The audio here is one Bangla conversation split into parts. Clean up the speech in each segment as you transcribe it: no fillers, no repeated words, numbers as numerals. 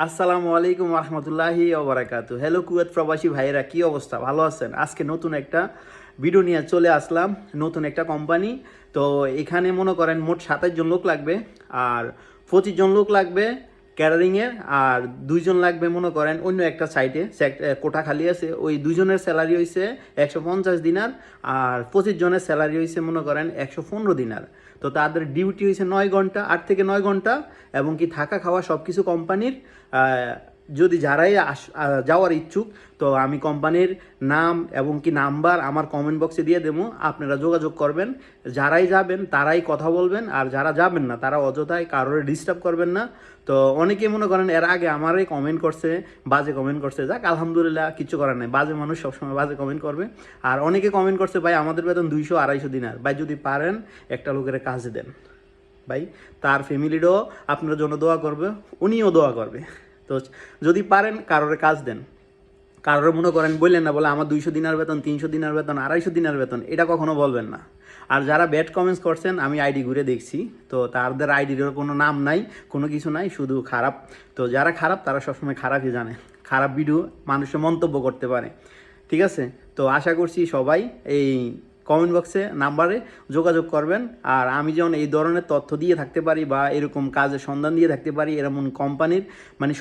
আসসালামু আলাইকুম রহমতুল্লাহি ওবরাকাতু। হ্যালো কুয়েত প্রবাসী ভাইয়েরা, কি অবস্থা? ভালো আছেন? আজকে নতুন একটা ভিডিও নিয়ে চলে আসলাম, নতুন একটা কোম্পানি। তো এখানে মনে করেন মোট 27 জন লোক লাগবে, আর 25 জন লোক লাগবে ক্যাটারিংয়ের, আর 2 জন লাগবে মনে করেন অন্য একটা সাইটে কোঠা খালি আছে, ওই 2 জনের স্যালারি হয়েছে 150 দিনার, আর 25 জনের স্যালারি হয়েছে মনে করেন 115 দিনার। তো তাদের ডিউটি হয়েছে 9 ঘন্টা, 8 থেকে 9 ঘন্টা, এবং কি থাকা খাওয়া সব কিছু কোম্পানির। যদি যারাই যাওয়ার ইচ্ছুক, তো আমি কোম্পানির নাম এবং কি নাম্বার আমার কমেন্ট বক্সে দিয়ে দেবো, আপনারা যোগাযোগ করবেন। যারাই যাবেন তারাই কথা বলবেন, আর যারা যাবেন না তারা অযথায় কারোর ডিস্টার্ব করবেন না। তো অনেকে মনে করেন এর আগে আমারই কমেন্ট করছে, বাজে কমেন্ট করছে, যাক আলহামদুলিল্লাহ, কিছু করার নেই, বাজে মানুষ সবসময় বাজে কমেন্ট করবে। আর অনেকে কমেন্ট করছে, ভাই আমাদের বেতন 200-250 দিনার, ভাই যদি পারেন একটা লোকের কাজ দেন ভাই, তার ফ্যামিলিরও আপনার জন্য দোয়া করবে, উনিও দোয়া করবে। তো যদি পারেন কারোর কাজ দেন, কারোর মনে করেন বললেন না, বলে আমার 200 দিনার বেতন, 300 দিনার বেতন, 250 দিনার বেতন, এটা কখনো বলবেন না। আর যারা ব্যাড কমেন্টস করছেন, আমি আইডি ঘুরে দেখছি, তো তাদের আইডির কোনো নাম নাই, কোনো কিছু নাই, শুধু খারাপ। তো যারা খারাপ তারা সবসময় খারাপই জানে, খারাপ ভিডিও মানুষের মন্তব্য করতে পারে, ঠিক আছে? তো আশা করছি সবাই এই কমেন্ট বক্সে নাম্বারে যোগাযোগ করবেন। আর আমি যেমন এই ধরনের তথ্য দিয়ে থাকতে পারি, বা এরকম কাজের সন্ধান দিয়ে থাকতে পারি, এরকম কোম্পানির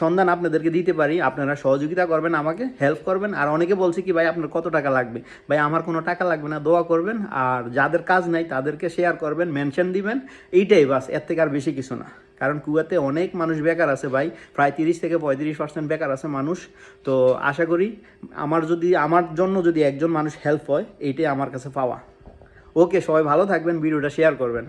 সন্ধান আপনাদেরকে দিতে পারি, আপনারা সহযোগিতা করবেন, আমাকে হেল্প করবেন। আর অনেকে বলছে কি, ভাই আপনার কত টাকা লাগবে? ভাই আমার কোনো টাকা লাগবে না, দোয়া করবেন, আর যাদের কাজ নাই তাদেরকে শেয়ার করবেন, মেনশন দিবেন, এইটাই বাস, এর থেকে আর বেশি কিছু না। কারণ কুয়েতে অনেক মানুষ বেকার আছে ভাই, প্রায় 30 থেকে 35% বেকার আছে মানুষ। তো আশা করি আমার জন্য যদি একজন মানুষ হেল্প হয়, এইটাই আমার কাছে পাওয়া। ওকে, সবাই ভালো থাকবেন, ভিডিওটা শেয়ার করবেন।